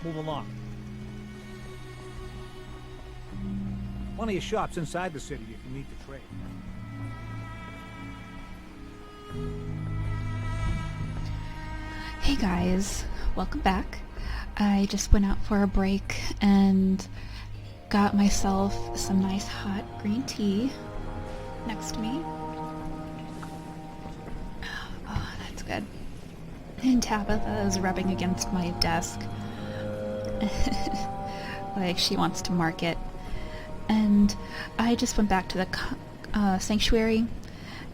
Move along. Plenty of shops inside the city if you need to trade. Hey guys, welcome back. I just went out for a break and got myself some nice hot green tea next to me. Oh, that's good. And Tabitha is rubbing against my desk like she wants to mark it. And I just went back to the sanctuary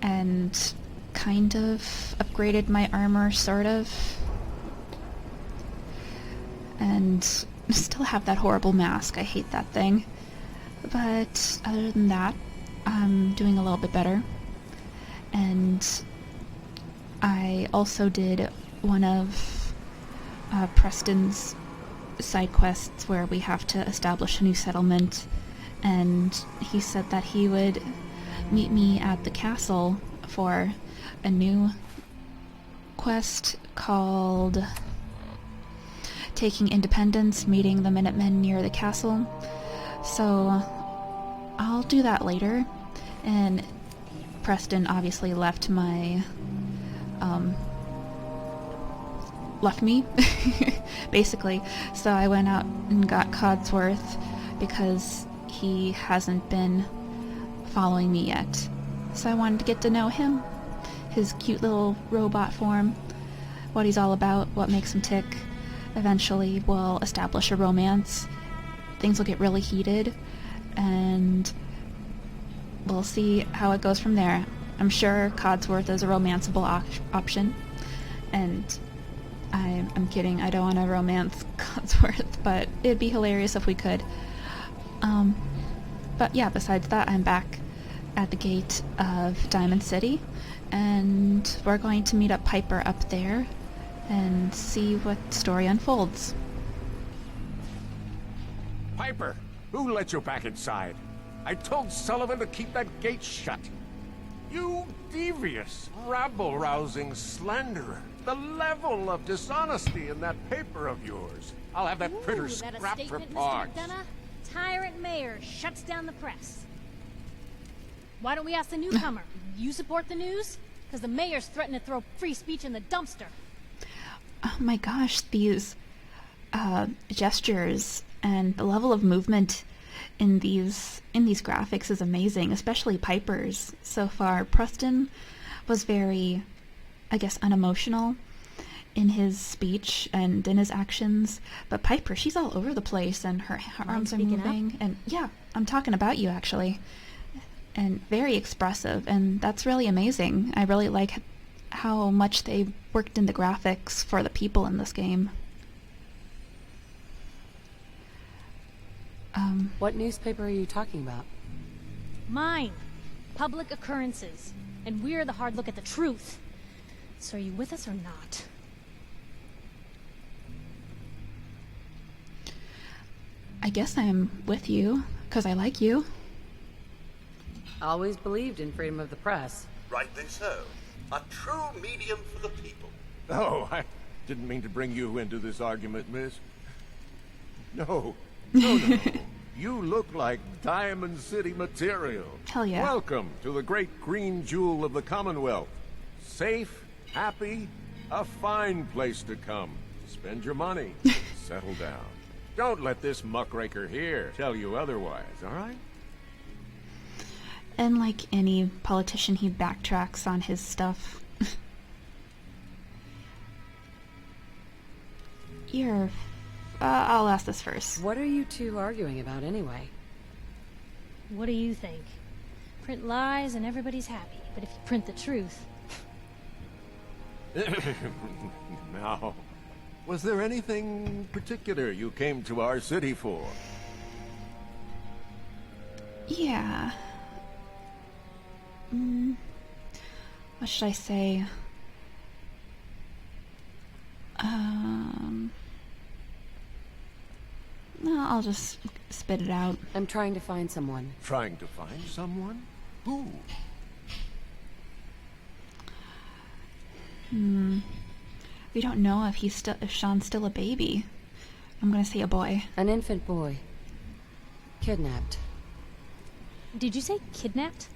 and kind of upgraded my armor, sort of. And still have that horrible mask. I hate that thing. But other than that, I'm doing a little bit better. And I also did one of Preston's side quests where we have to establish a new settlement. And he said that he would meet me at the castle for a new quest called Taking Independence, meeting the Minutemen near the castle. So I'll do that later. And Preston obviously left me basically. So I went out and got Codsworth because he hasn't been following me yet. So I wanted to get to know him, his cute little robot form, what he's all about, what makes him tick. Eventually we'll establish a romance. Things will get really heated, and we'll see how it goes from there. I'm sure Codsworth is a romanceable option, and I'm kidding, I don't want to romance Codsworth, but it'd be hilarious if we could. But yeah, besides that, I'm back at the gate of Diamond City, and we're going to meet up Piper up there and see what story unfolds. Piper, who let you back inside? I told Sullivan to keep that gate shut. You devious, rabble-rousing slanderer. The level of dishonesty in that paper of yours. I'll have that printer scrapped for parts. Tyrant mayor shuts down the press. Why don't we ask the newcomer? You support the news? Because the mayor's threatened to throw free speech in the dumpster. Oh my gosh, these gestures and the level of movement in these graphics is amazing, especially Piper's so far. Preston was very, I guess, unemotional in his speech and in his actions, but Piper, she's all over the place, and her arms are moving. And yeah, I'm talking about you, actually. And very expressive, and that's really amazing. I really like how much they worked in the graphics for the people in this game. What newspaper are you talking about? Mine. Public Occurrences. And we're the hard look at the truth. So are you with us or not? I guess I'm with you, because I like you. Always believed in freedom of the press. Rightly so. A true medium for the people. Oh, I didn't mean to bring you into this argument, miss. No. You look like Diamond City material. Hell yeah. Welcome to the great green jewel of the Commonwealth. Safe, happy, a fine place to come. Spend your money. Settle down. Don't let this muckraker here tell you otherwise, all right? And like any politician, he backtracks on his stuff. I'll ask this first. What are you two arguing about anyway? What do you think? Print lies and everybody's happy, but if you print the truth... Now, was there anything particular you came to our city for? Yeah. What should I say? No, I'll just spit it out. I'm trying to find someone. Trying to find someone? Who? We don't know if Shaun's still a baby. I'm gonna say a boy. An infant boy. Kidnapped. Did you say kidnapped?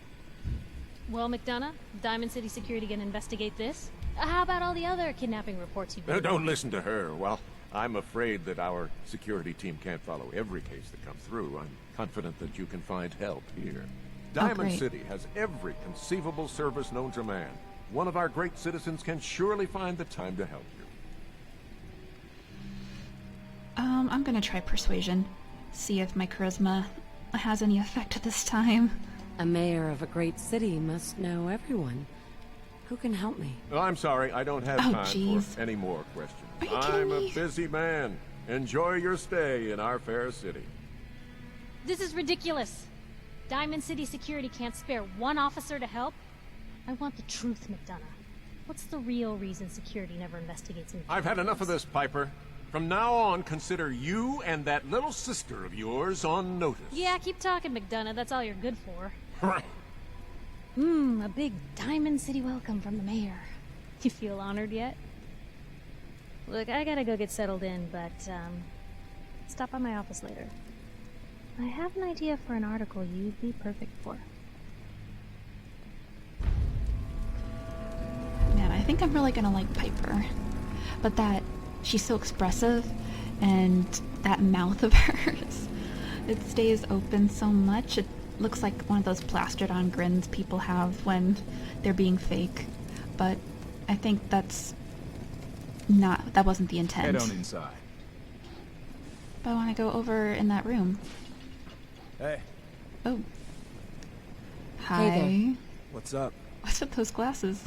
Well, McDonough, Diamond City Security gonna investigate this? How about all the other kidnapping reports you've been Don't listen to her. Well, I'm afraid that our security team can't follow every case that comes through. I'm confident that you can find help here. Diamond great. City has every conceivable service known to man. One of our great citizens can surely find the time to help you. I'm gonna try persuasion. See if my charisma has any effect this time. A mayor of a great city must know everyone. Who can help me? Well, I'm sorry, I don't have Oh, time jeez. for any more questions. Are you kidding I'm me? a busy man. Enjoy your stay in our fair city. This is ridiculous. Diamond City Security can't spare one officer to help. I want the truth, McDonough. What's the real reason security never investigates me? I've had enough of this, Piper. From now on, consider you and that little sister of yours on notice. Yeah, keep talking, McDonough. That's all you're good for. A big Diamond City welcome from the mayor. You feel honored yet? Look, I gotta go get settled in, but, stop by my office later. I have an idea for an article you'd be perfect for. Man, I think I'm really gonna like Piper. But she's so expressive, and that mouth of hers, it stays open so much. It looks like one of those plastered on grins people have when they're being fake. But I think that wasn't the intent. Head on inside. But I want to go over in that room. Hey, Oh. Hi. Hey there. what's up? What's with those glasses?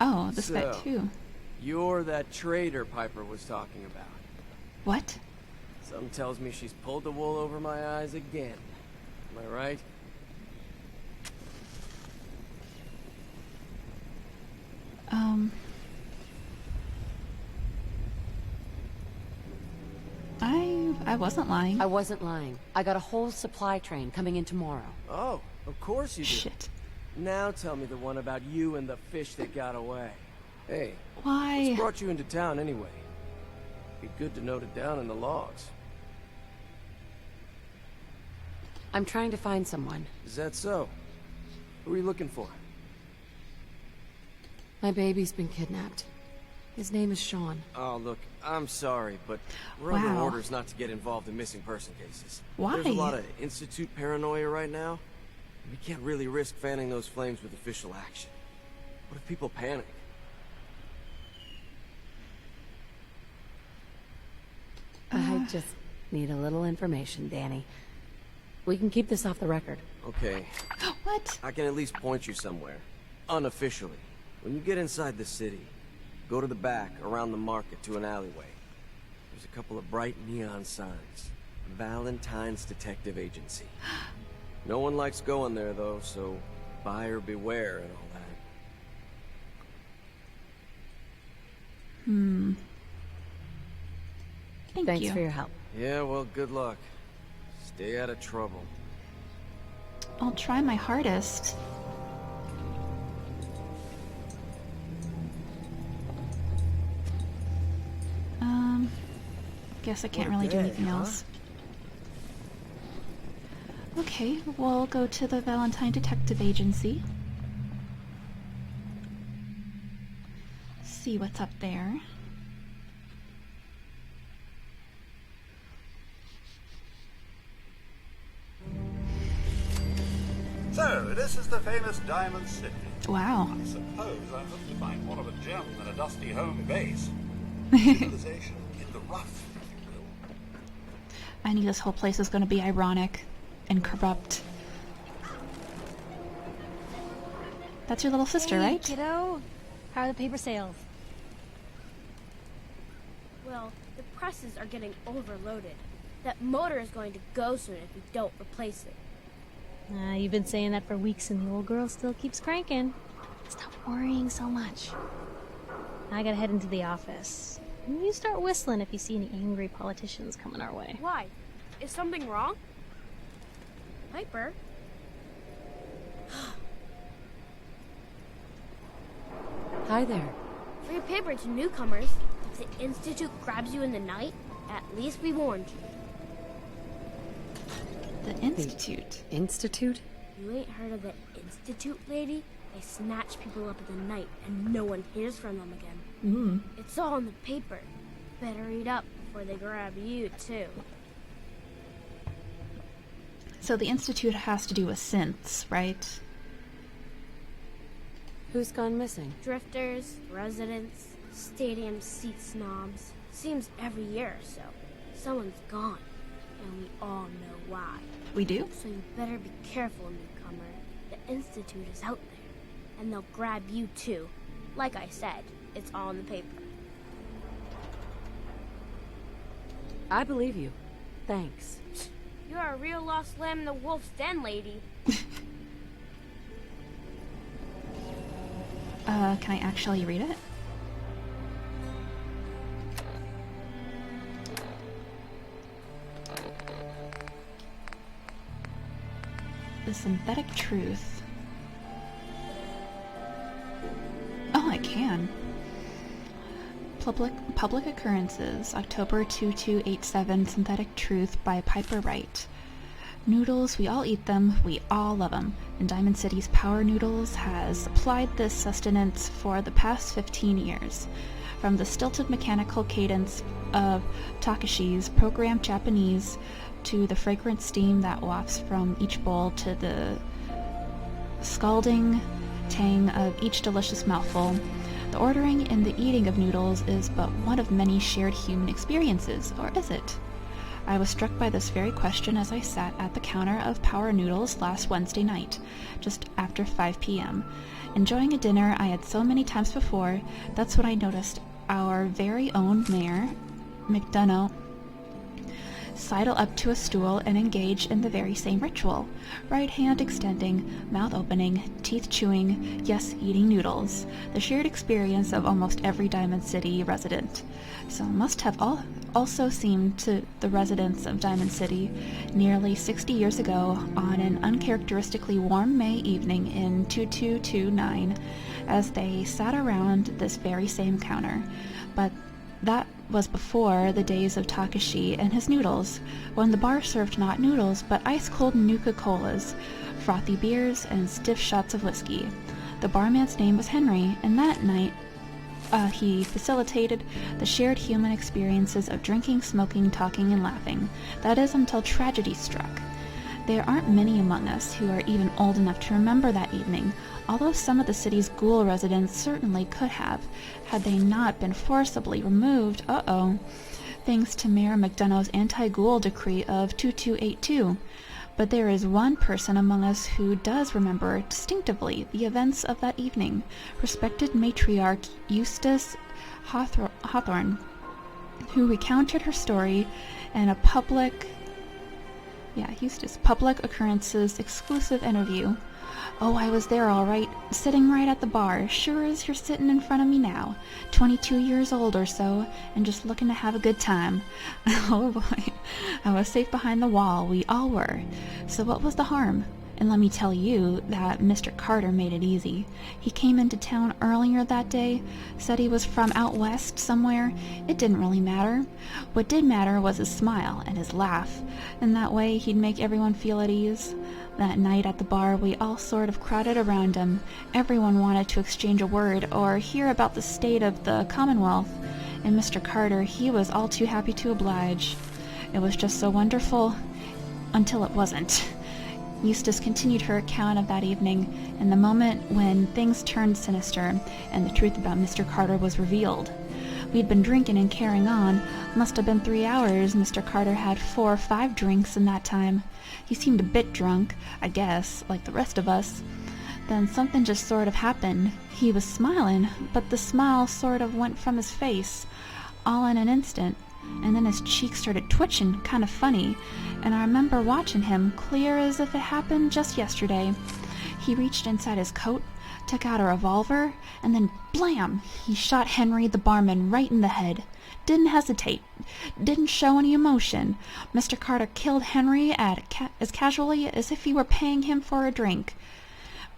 Oh, this guy So- too. You're that traitor Piper was talking about. What? Something tells me she's pulled the wool over my eyes again. Am I right? I wasn't lying. I wasn't lying. I got a whole supply train coming in tomorrow. Oh, of course you did. Shit. Now tell me the one about you and the fish that got away. Hey, Why? what's brought you into town anyway? Be good to note it down in the logs. I'm trying to find someone. Is that so? Who are you looking for? My baby's been kidnapped. His name is Shaun. Oh, look, I'm sorry, but we're under Wow. orders not to get involved in missing person cases. Why? There's a lot of Institute paranoia right now. We can't really risk fanning those flames with official action. What if people panic? I just need a little information, Danny. We can keep this off the record. Okay, What? I can at least point you somewhere. Unofficially. When you get inside the city, go to the back, around the market, to an alleyway. There's a couple of bright neon signs. Valentine's Detective Agency. No one likes going there, though, so buyer beware and all that. Thank Thanks you. for your help. Yeah, well, good luck. Stay out of trouble. I'll try my hardest. Guess I can't really do anything else. Okay, we'll go to the Valentine Detective Agency. See what's up there. So, this is the famous Diamond City. Wow. I suppose I'm looking to find more of a gem than a dusty home base. Civilization in the rough, if you will. I knew this whole place was going to be ironic and corrupt. That's your little sister, Hey, right? kiddo. How are the paper sales? Well, the presses are getting overloaded. That motor is going to go soon if we don't replace it. You've been saying that for weeks and the old girl still keeps cranking. Stop worrying so much. I gotta head into the office. You start whistling if you see any angry politicians coming our way. Why? Is something wrong? Piper? Hi there. Free paper to newcomers. If the Institute grabs you in the night, at least we warned you. The Institute. Institute? You ain't heard of the Institute, lady? They snatch people up in the night and no one hears from them again. It's all in the paper. Better read up before they grab you, too. So the Institute has to do with synths, right? Who's gone missing? Drifters, residents, stadium seat snobs. Seems every year or so. Someone's gone. And we all know why. We do? So you better be careful, newcomer. The Institute is out there. And they'll grab you too. Like I said, it's all in the paper. I believe you. Thanks. You're a real lost lamb in the wolf's den, lady. Can I actually read it? The Synthetic Truth. Oh, I can. Public Occurrences, October 2287, Synthetic Truth by Piper Wright. Noodles, we all eat them, we all love them, and Diamond City's Power Noodles has supplied this sustenance for the past 15 years. From the stilted mechanical cadence of Takashi's programmed Japanese to the fragrant steam that wafts from each bowl to the scalding tang of each delicious mouthful, the ordering and the eating of noodles is but one of many shared human experiences, or is it? I was struck by this very question as I sat at the counter of Power Noodles last Wednesday night, just after 5 p.m. Enjoying a dinner I had so many times before. That's when I noticed our very own Mayor McDonough sidle up to a stool and engage in the very same ritual. Right hand extending, mouth opening, teeth chewing, yes, eating noodles. The shared experience of almost every Diamond City resident. So must have also seemed to the residents of Diamond City nearly 60 years ago on an uncharacteristically warm May evening in 2229 as they sat around this very same counter. But that was before the days of Takashi and his noodles, when the bar served not noodles but ice-cold Nuka-Colas, frothy beers, and stiff shots of whiskey. The barman's name was Henry, and that night he facilitated the shared human experiences of drinking, smoking, talking, and laughing. That is, until tragedy struck. There aren't many among us who are even old enough to remember that evening, although some of the city's ghoul residents certainly could have, had they not been forcibly removed, thanks to Mayor McDonough's anti-ghoul decree of 2282. But there is one person among us who does remember distinctively the events of that evening, respected matriarch Eustace Hawthorne, who recounted her story in a public occurrences exclusive interview. Oh, I was there all right, sitting right at the bar, sure as you're sitting in front of me now, 22 years old or so, and just looking to have a good time. Oh boy, I was safe behind the wall, we all were. So what was the harm? And let me tell you that Mr. Carter made it easy. He came into town earlier that day, said he was from out west somewhere. It didn't really matter. What did matter was his smile and his laugh, and that way he'd make everyone feel at ease. That night at the bar, we all sort of crowded around him. Everyone wanted to exchange a word or hear about the state of the Commonwealth, and Mr. Carter, he was all too happy to oblige. It was just so wonderful, until it wasn't. Eustace continued her account of that evening, and the moment when things turned sinister and the truth about Mr. Carter was revealed. We'd been drinking and carrying on. Must have been 3 hours. Mr. Carter had 4 or 5 drinks in that time. He seemed a bit drunk, I guess, like the rest of us. Then something just sort of happened. He was smiling, but the smile sort of went from his face, all in an instant. And then his cheeks started twitching, kind of funny, and I remember watching him, clear as if it happened just yesterday. He reached inside his coat, took out a revolver, and then blam! He shot Henry the barman right in the head. Didn't hesitate, didn't show any emotion. Mr. Carter killed Henry as casually as if he were paying him for a drink.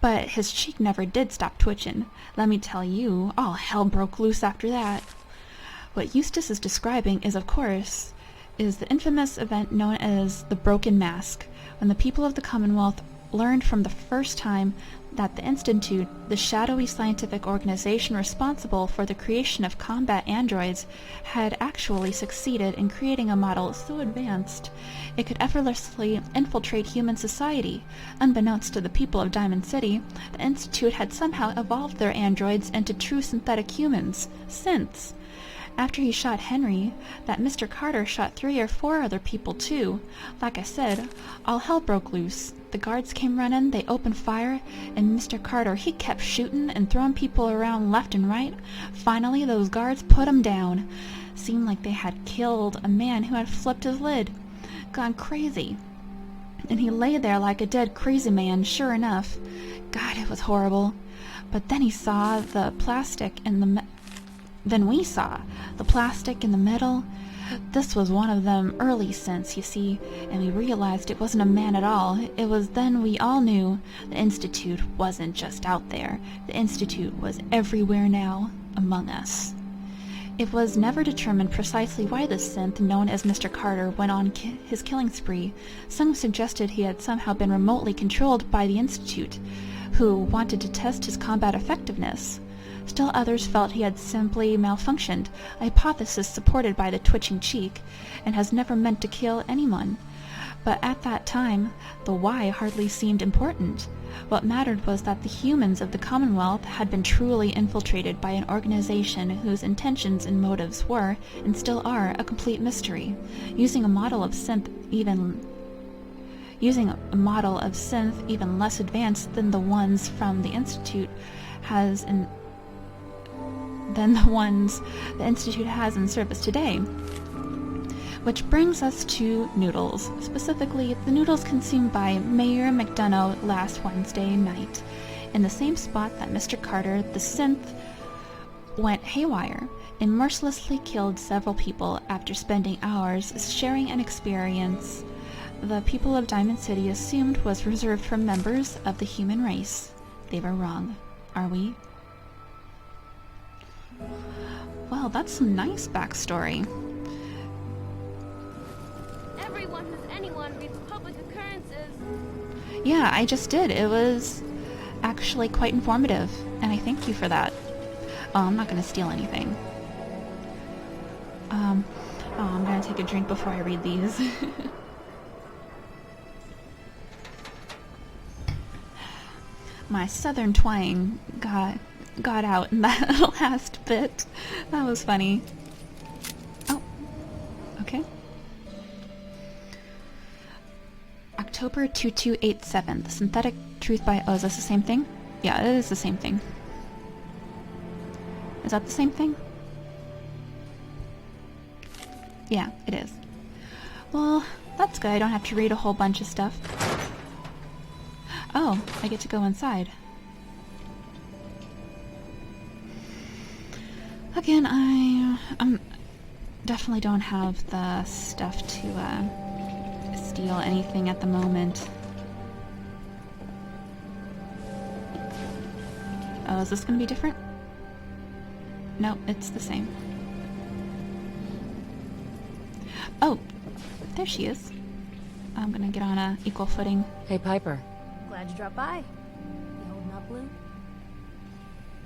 But his cheek never did stop twitching. Let me tell you, all hell broke loose after that. What Eustace is describing is, of course, the infamous event known as the Broken Mask, when the people of the Commonwealth learned from the first time that the Institute, the shadowy scientific organization responsible for the creation of combat androids, had actually succeeded in creating a model so advanced it could effortlessly infiltrate human society. Unbeknownst to the people of Diamond City, the Institute had somehow evolved their androids into true synthetic humans, synths. After he shot Henry, that Mr. Carter shot 3 or 4 other people too. Like I said, all hell broke loose. The guards came running, they opened fire, and Mr. Carter, he kept shooting and throwing people around left and right. Finally, those guards put him down. Seemed like they had killed a man who had flipped his lid. Gone crazy. And he lay there like a dead crazy man, sure enough. God, it was horrible. But then he saw the plastic and Then we saw the plastic and the metal. This was one of them early synths, you see, and we realized it wasn't a man at all. It was then we all knew the Institute wasn't just out there. The Institute was everywhere now, among us. It was never determined precisely why this synth, known as Mr. Carter, went on his killing spree. Some suggested he had somehow been remotely controlled by the Institute, who wanted to test his combat effectiveness. Still others felt he had simply malfunctioned, a hypothesis supported by the twitching cheek, and has never meant to kill anyone. But at that time, the why hardly seemed important. What mattered was that the humans of the Commonwealth had been truly infiltrated by an organization whose intentions and motives were, and still are, a complete mystery. Using a model of synth even less advanced than the ones from the Institute has in service today. Which brings us to noodles, specifically the noodles consumed by Mayor McDonough last Wednesday night, in the same spot that Mr. Carter, the synth, went haywire and mercilessly killed several people after spending hours sharing an experience the people of Diamond City assumed was reserved for members of the human race. They were wrong. Are we? Well, that's some nice backstory. Everyone who's anyone reads public occurrences. Yeah, I just did. It was actually quite informative, and I thank you for that. Oh, I'm not going to steal anything. I'm going to take a drink before I read these. My southern twang got out in that last bit. That was funny. Oh, okay. October 2287, The Synthetic Truth by... Oh, is this the same thing? Yeah, it is the same thing. Is that the same thing? Yeah, it is. Well, that's good. I don't have to read a whole bunch of stuff. Oh, I get to go inside. Again, I'm definitely don't have the stuff to steal anything at the moment. Oh, is this gonna be different? No, it's the same. Oh, there she is. I'm gonna get on a equal footing. Hey, Piper. Glad you dropped by. You holding up, Blue?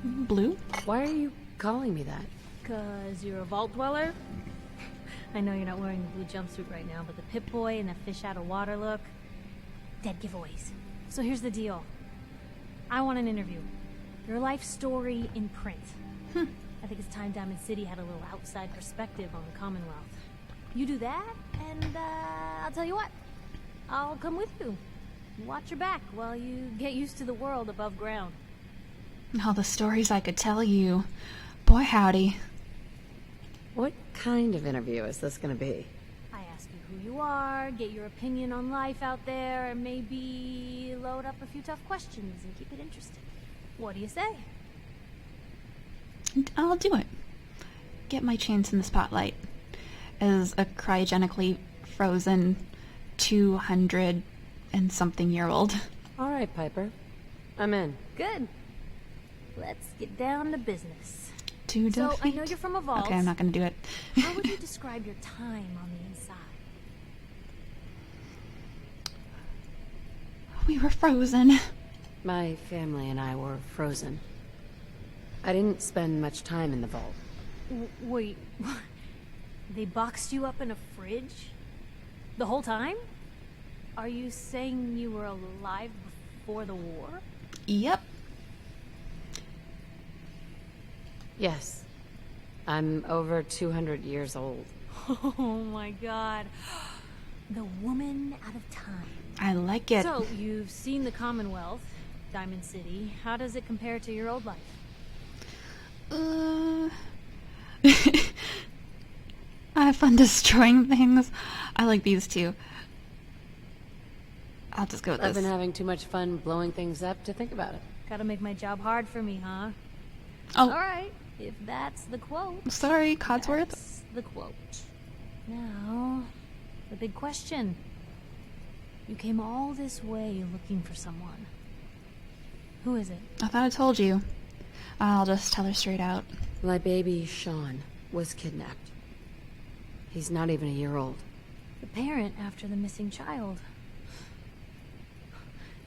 Blue? Why are you calling me that? 'Cause you're a vault dweller? I know you're not wearing the blue jumpsuit right now, but the Pip-Boy and the fish out of water look... Dead giveaways. So here's the deal. I want an interview. Your life story in print. I think it's time Diamond City had a little outside perspective on the Commonwealth. You do that, and I'll tell you what. I'll come with you. Watch your back while you get used to the world above ground. All the stories I could tell you. Boy, howdy. What kind of interview is this going to be? I ask you who you are, get your opinion on life out there, and maybe load up a few tough questions and keep it interesting. What do you say? I'll do it. Get my chance in the spotlight. As a cryogenically frozen 200 and something year old. All right, Piper. I'm in. Good. Let's get down to business. To So, I defeat. know you're from a vault. Okay, I'm not gonna do it. How would you describe your time on the inside? We were frozen. My family and I were frozen. I didn't spend much time in the vault. Wait, they boxed you up in a fridge? The whole time? Are you saying you were alive before the war? Yep. Yes. I'm over 200 years old. Oh my god. The woman out of time. I like it. So, you've seen the Commonwealth, Diamond City. How does it compare to your old life? I have fun destroying things. I like these two. I'll just go with I've this. been having too much fun blowing things up to think about it. Gotta make my job hard for me, huh? Oh, Alright, if that's the quote. sorry, Codsworth. That's the quote. Now, the big question. You came all this way looking for someone. Who is it? I thought I told you. I'll just tell her straight out. My baby, Shaun, was kidnapped. He's not even a year old. The parent after the missing child.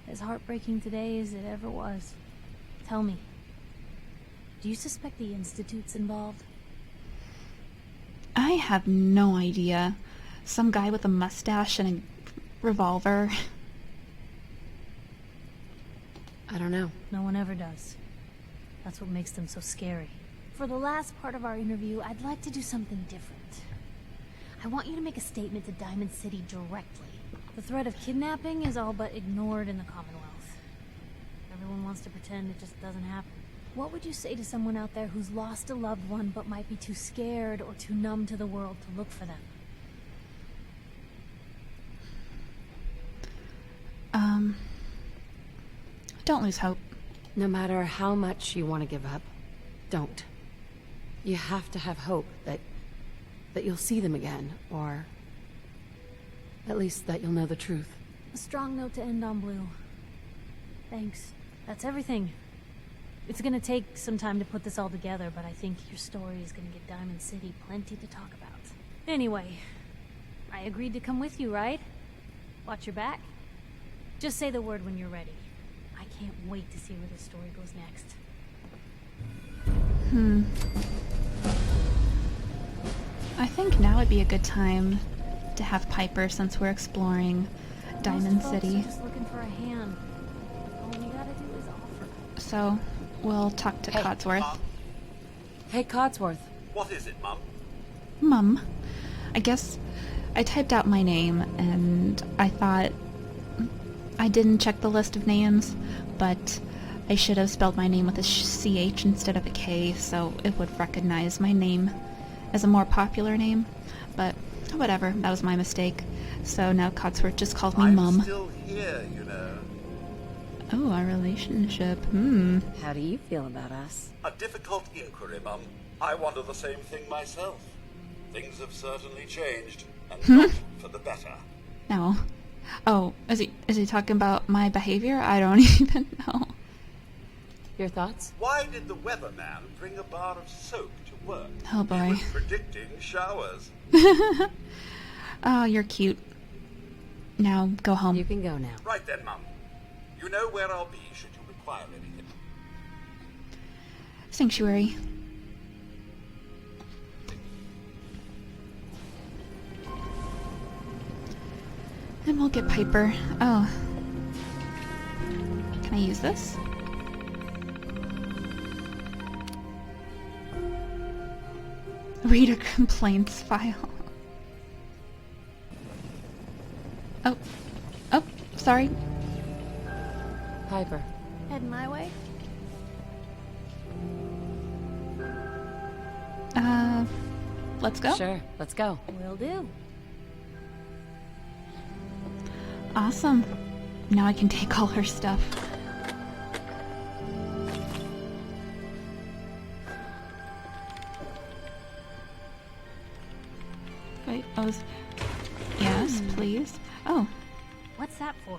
As heartbreaking today as it ever was. Tell me, do you suspect the Institute's involved? I have no idea. Some guy with a mustache and a revolver. I don't know. No one ever does. That's what makes them so scary. For the last part of our interview, I'd like to do something different. I want you to make a statement to Diamond City directly. The threat of kidnapping is all but ignored in the Commonwealth. Everyone wants to pretend it just doesn't happen. What would you say to someone out there who's lost a loved one but might be too scared or too numb to the world to look for them? Don't lose hope. No matter how much you want to give up, don't. You have to have hope that you'll see them again, or at least that you'll know the truth. A strong note to end on, Blue. Thanks. That's everything. It's gonna take some time to put this all together, but I think your story is gonna give Diamond City plenty to talk about. Anyway, I agreed to come with you, right? Watch your back. Just say the word when you're ready. I can't wait to see where this story goes next. I think now would be a good time to have Piper since we're exploring Diamond Most folks City. are just looking for a hand. All we gotta do is offer. So we'll talk to Hey, Codsworth. Hey, Codsworth. What is it, Mum? Mum, I guess I typed out my name and I thought I didn't check the list of names, but I should have spelled my name with a CH instead of a K so it would recognize my name as a more popular name. But whatever, that was my mistake. So now Codsworth just calls me I'm Mum. still here, you know. Oh, our relationship. How do you feel about us? A difficult inquiry, Mum. I wonder the same thing myself. Things have certainly changed, and not for the better. No. Oh, is he talking about my behavior? I don't even know. Your thoughts? Why did the weatherman bring a bar of soap to work? Oh He boy. was predicting showers. Oh, you're cute. Now go home. You can go now. Right then, Mum. You know where I'll be should you require anything. Sanctuary. And we'll get Piper. Oh. Can I use this? Reader complaints file. Oh. Oh, sorry. Piper. Heading my way? Let's go. Sure, let's go. Will do. Awesome. Now I can take all her stuff. Wait, I was... Yes, please. Oh, What's that for?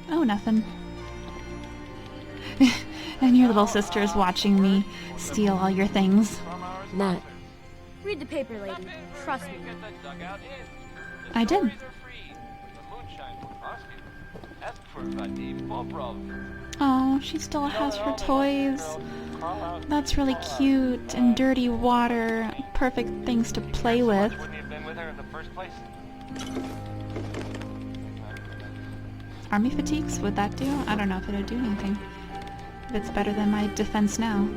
Oh, nothing. And your little sister is watching me steal all your things. Nat, Read the paper, lady. Trust me. I did. Oh, she still has her toys. That's really cute. And dirty water. Perfect things to play with. Army fatigues? Would that do? I don't know if it'd do anything. If it's better than my defense now.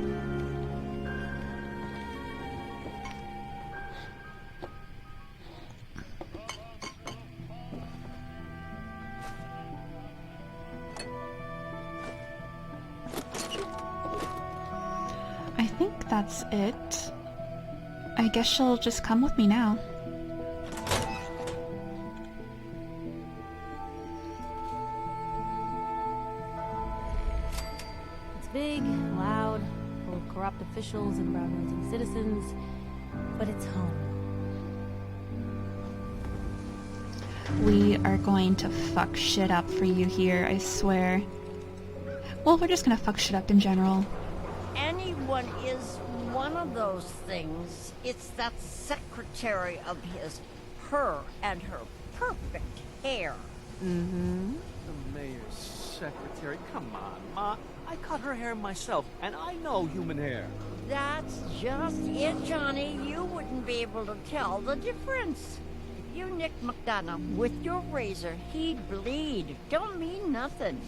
I think that's it. I guess she'll just come with me now. it's big, loud, full of corrupt officials and brown-nosing citizens, but it's home. We are going to fuck shit up for you here, I swear. Well, we're just gonna fuck shit up in general. Anyone is one of those things. It's that secretary of his, her and her perfect hair. The mayor's secretary. Come on, Ma. I cut her hair myself, and I know human hair. That's just it, Johnny. You wouldn't be able to tell the difference. If you nicked McDonough with your razor, he'd bleed. Don't mean nothing.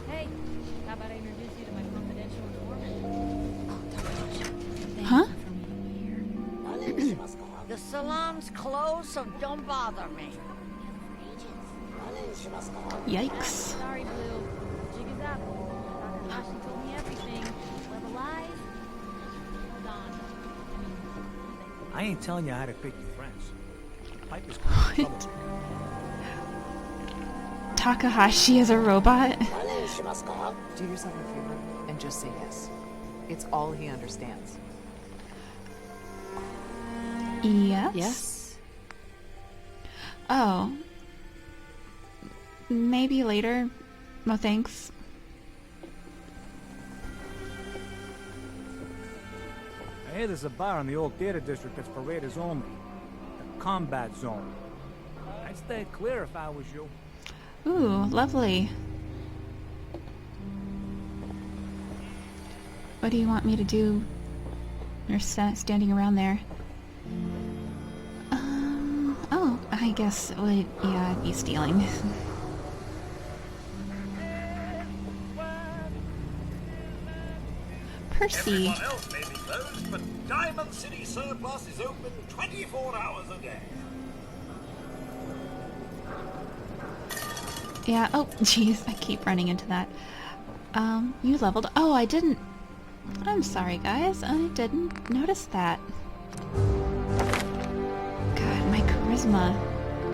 Hey, how about I introduce you to my confidential informant? Huh? The salon's closed, so don't bother me. Yikes. Sorry, Blue. Jig is up. Takahashi told me everything. Level eyes. Hold on. I ain't telling you how to pick your friends. Pipe is kind of trouble. Takahashi is a robot? Do yourself a favor and just say yes. It's all he understands. Yes? Yes? Oh. Maybe later. No thanks. I hear there's a bar in the old theater district that's for raiders only. The combat zone. I'd stay clear if I was you. Ooh, lovely. What do you want me to do? You're standing around there. Oh, I guess it would, yeah, I'd be stealing. Percy. Everyone else may be closed, but Diamond City Surplus is open 24 hours a day. Yeah, oh, jeez, I keep running into that. You leveled. Oh, I didn't. I'm sorry, guys. I didn't notice that. God, my charisma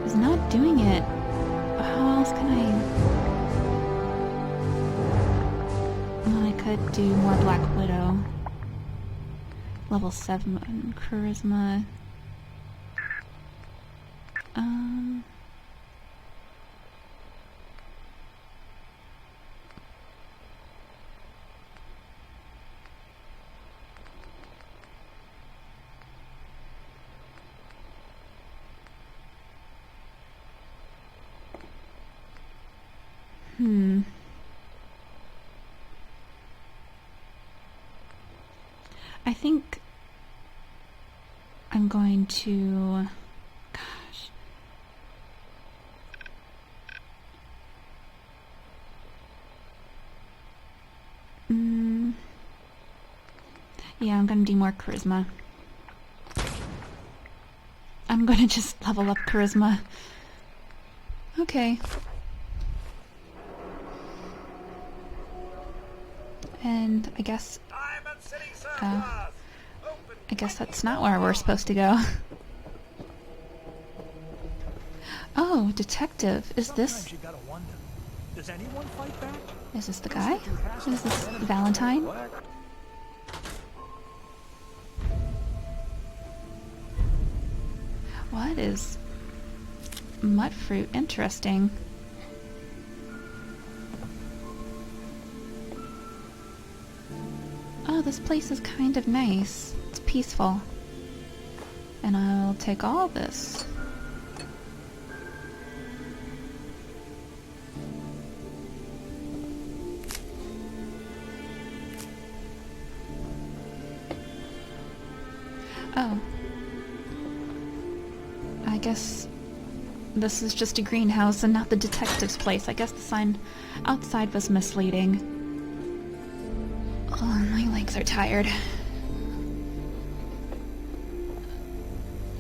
is not doing it. How else can I... Well, I could do more Black Widow. Level 7 charisma. I think I'm going to... Gosh. Yeah, I'm going to do more charisma. I'm going to just level up charisma. Okay. And I guess... I guess that's not where we're supposed to go. Oh, detective. Is this... Sometimes you gotta wonder, does anyone fight back? Is this the guy? Is this Valentine? What is mud fruit? Interesting. Oh, this place is kind of nice. It's peaceful. And I'll take all this. Oh. I guess this is just a greenhouse and not the detective's place. I guess the sign outside was misleading. Oh, my legs are tired.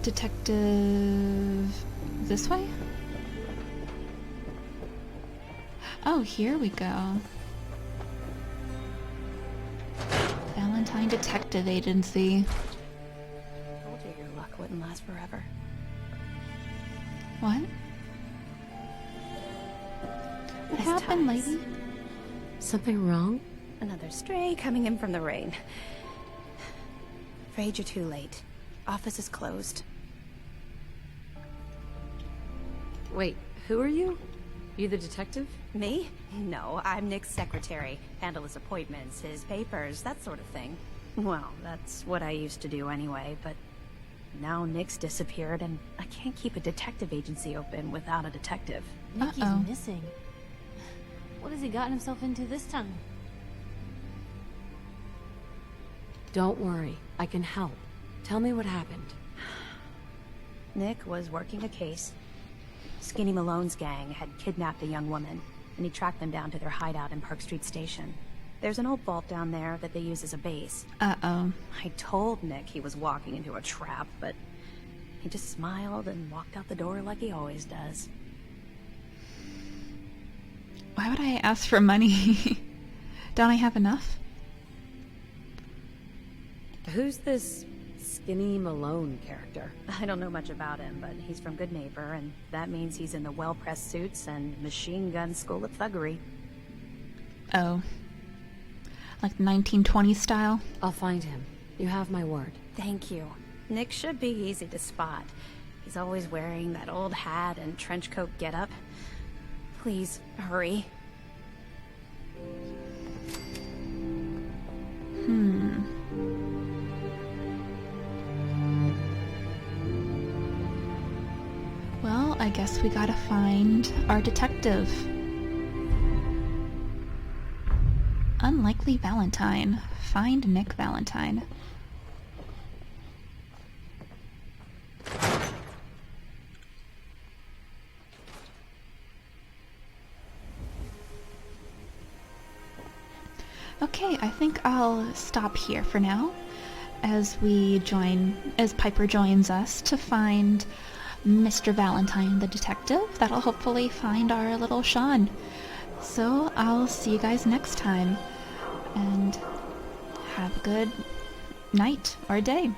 Detective... this way? Oh, here we go. Valentine Detective Agency. Told you your luck wouldn't last forever. What? What happened, lady? Something wrong? Another stray coming in from the rain. Afraid you're too late. Office is closed. Wait, who are you? You the detective? Me? No, I'm Nick's secretary. Handle his appointments, his papers, that sort of thing. Well, that's what I used to do anyway, but now Nick's disappeared and I can't keep a detective agency open without a detective. Nikki's missing. What has he gotten himself into this time? Don't worry, I can help. Tell me what happened. Nick was working a case. Skinny Malone's gang had kidnapped a young woman, and he tracked them down to their hideout in Park Street Station. There's an old vault down there that they use as a base. Uh-oh. I told Nick he was walking into a trap, but he just smiled and walked out the door like he always does. Why would I ask for money? Don't I have enough? Who's this Skinny Malone character? I don't know much about him, but he's from Good Neighbor, and that means he's in the well-pressed suits and machine gun school of thuggery. Oh. Like 1920s style? I'll find him. You have my word. Thank you. Nick should be easy to spot. He's always wearing that old hat and trench coat getup. Please, hurry. Well, I guess we gotta find our detective. Unlikely Valentine. Find Nick Valentine. Okay, I think I'll stop here for now as Piper joins us to find Mr. Valentine the detective. That'll hopefully find our little Shaun. So I'll see you guys next time, and have a good night or day.